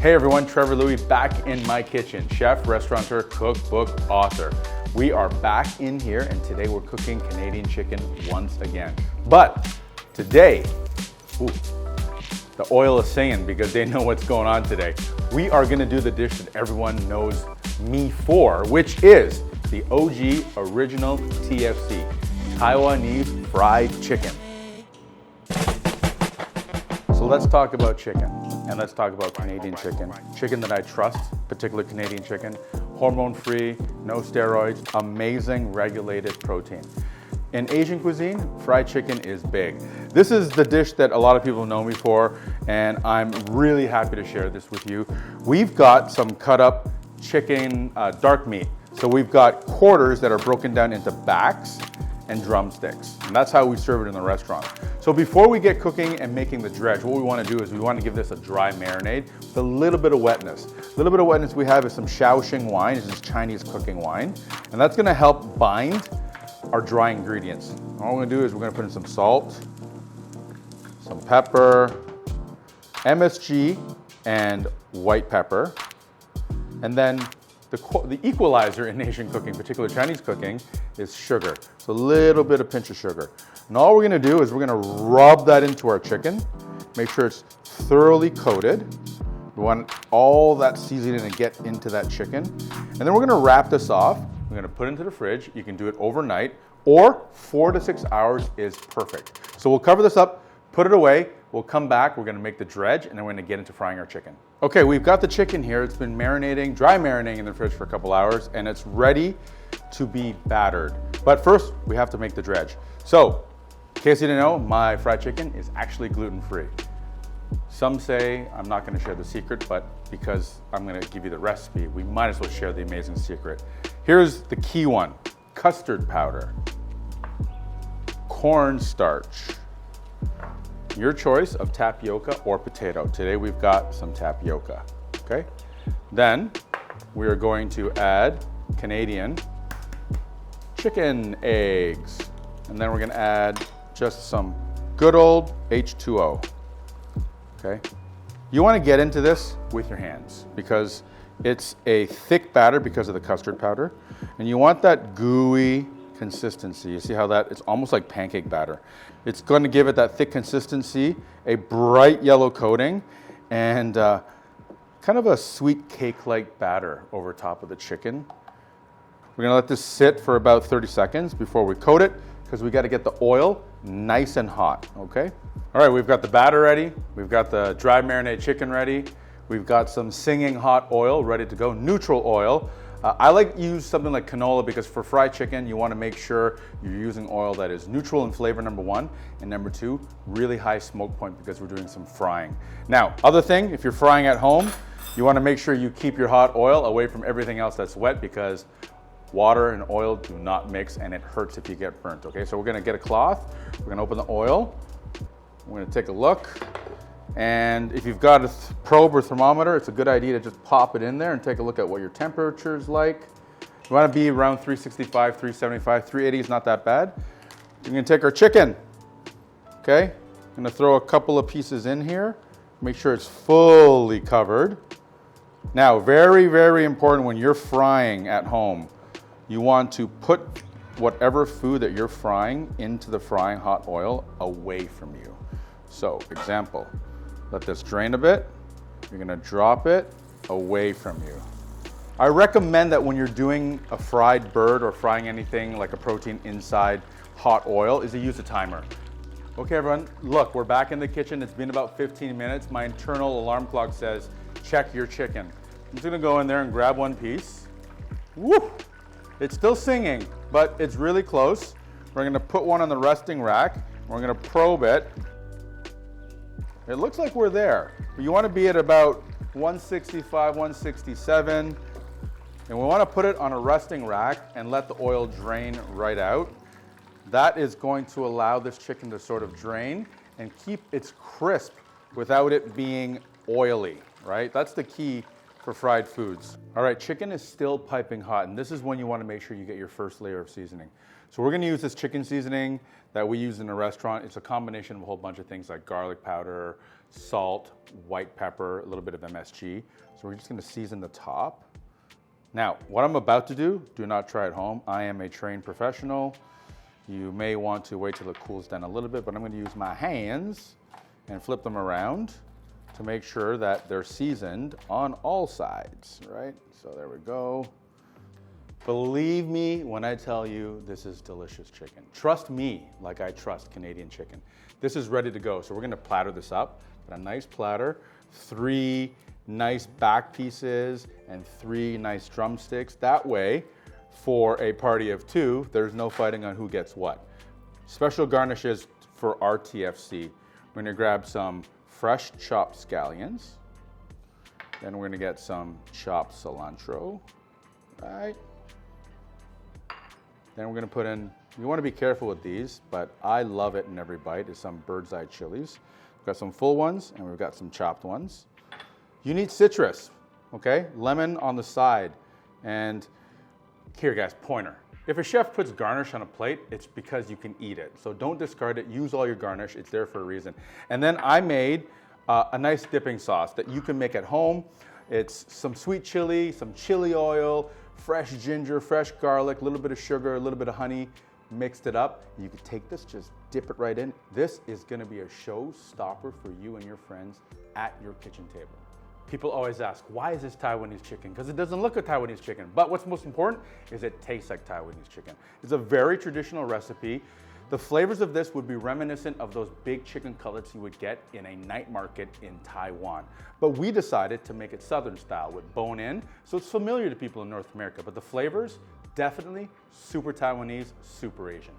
Hey everyone, Trevor Lui back in my kitchen. Chef, restaurateur, cookbook, author. We are back in here and today we're cooking Canadian chicken once again. But today, the oil is singing because they know what's going on today. We are gonna do the dish that everyone knows me for, which is the OG original TFC, Taiwanese fried chicken. So let's talk about chicken, and let's talk about Canadian chicken. Chicken that I trust, particular Canadian chicken, hormone-free, no steroids, amazing regulated protein. In Asian cuisine, fried chicken is big. This is the dish that a lot of people know me for, and I'm really happy to share this with you. We've got some cut up chicken dark meat. So we've got quarters that are broken down into backs and drumsticks. And that's how we serve it in the restaurant. So before we get cooking and making the dredge, what we want to do is we want to give this a dry marinade with a little bit of wetness. A little bit of wetness we have is some Shaoxing wine, this is Chinese cooking wine. And that's going to help bind our dry ingredients. All we're going to do is we're going to put in some salt, some pepper, MSG, and white pepper. And then the equalizer in Asian cooking, particularly Chinese cooking, is sugar. So a little bit of pinch of sugar. And all we're gonna do is we're gonna rub that into our chicken, make sure it's thoroughly coated. We want all that seasoning to get into that chicken. And then we're gonna wrap this off. We're gonna put it into the fridge. You can do it overnight, or 4 to 6 hours is perfect. So we'll cover this up, put it away. We'll come back, we're gonna make the dredge, and then we're gonna get into frying our chicken. Okay, we've got the chicken here. It's been marinating, dry marinating in the fridge for a couple hours, and it's ready to be battered. But first, we have to make the dredge. So, in case you didn't know, my fried chicken is actually gluten-free. Some say I'm not gonna share the secret, but because I'm gonna give you the recipe, we might as well share the amazing secret. Here's the key one: custard powder, cornstarch, your choice of tapioca or potato. Today we've got some tapioca, okay? Then we are going to add Canadian chicken eggs. And then we're gonna add just some good old H2O, okay? You wanna get into this with your hands because it's a thick batter because of the custard powder. And you want that gooey consistency. You see how that, it's almost like pancake batter. It's going to give it that thick consistency, a bright yellow coating, and kind of a sweet cake-like batter over top of the chicken. We're going to let this sit for about 30 seconds before we coat it, because we got to get the oil nice and hot, okay? All right, we've got the batter ready. We've got the dry marinade chicken ready. We've got some singing hot oil ready to go, neutral oil. I like to use something like canola because for fried chicken, you want to make sure you're using oil that is neutral in flavor, number one, and number two, really high smoke point because we're doing some frying. Now, other thing, if you're frying at home, you want to make sure you keep your hot oil away from everything else that's wet because water and oil do not mix and it hurts if you get burnt, okay? So we're going to get a cloth, we're going to open the oil, we're going to take a look. And if you've got a probe or thermometer, it's a good idea to just pop it in there and take a look at what your temperature is like. You want to be around 365, 375, 380 is not that bad. We're going to take our chicken, okay? I'm going to throw a couple of pieces in here. Make sure it's fully covered. Now, very, very important when you're frying at home, you want to put whatever food that you're frying into the frying hot oil away from you. So, example. Let this drain a bit. You're gonna drop it away from you. I recommend that when you're doing a fried bird or frying anything like a protein inside hot oil is to use a timer. Okay everyone, look, we're back in the kitchen. It's been about 15 minutes. My internal alarm clock says, check your chicken. I'm just gonna go in there and grab one piece. Woo! It's still singing, but it's really close. We're gonna put one on the resting rack. We're gonna probe it. It looks like we're there, but you want to be at about 165, 167, and we want to put it on a resting rack and let the oil drain right out. That is going to allow this chicken to sort of drain and keep its crisp without it being oily, right? That's the key for fried foods. All right, chicken is still piping hot, and this is when you want to make sure you get your first layer of seasoning. So we're going to use this chicken seasoning that we use in a restaurant. It's a combination of a whole bunch of things like garlic powder, salt, white pepper, a little bit of MSG. So we're just going to season the top. Now, what I'm about to do not try at home. I am a trained professional. You may want to wait till it cools down a little bit, but I'm going to use my hands and flip them around to make sure that they're seasoned on all sides, right? So there we go. Believe me when I tell you this is delicious chicken. Trust me like I trust Canadian chicken. This is ready to go. So we're gonna platter this up. Got a nice platter, 3 nice back pieces and 3 nice drumsticks. That way, for a party of 2, there's no fighting on who gets what. Special garnishes for our TFC. We're gonna grab some fresh chopped scallions. Then we're gonna get some chopped cilantro, right? Then we're gonna put in, you wanna be careful with these, but I love it in every bite, is some bird's eye chilies. We've got some full ones and we've got some chopped ones. You need citrus, okay? Lemon on the side. And here guys, pointer. If a chef puts garnish on a plate, it's because you can eat it. So don't discard it, use all your garnish, it's there for a reason. And then I made a nice dipping sauce that you can make at home. It's some sweet chili, some chili oil, fresh ginger, fresh garlic, a little bit of sugar, a little bit of honey, mixed it up. You could take this, just dip it right in. This is gonna be a showstopper for you and your friends at your kitchen table. People always ask, why is this Taiwanese chicken? Because it doesn't look like Taiwanese chicken. But what's most important is it tastes like Taiwanese chicken. It's a very traditional recipe. The flavors of this would be reminiscent of those big chicken cutlets you would get in a night market in Taiwan. But we decided to make it Southern style with bone in, so it's familiar to people in North America. But the flavors, definitely super Taiwanese, super Asian.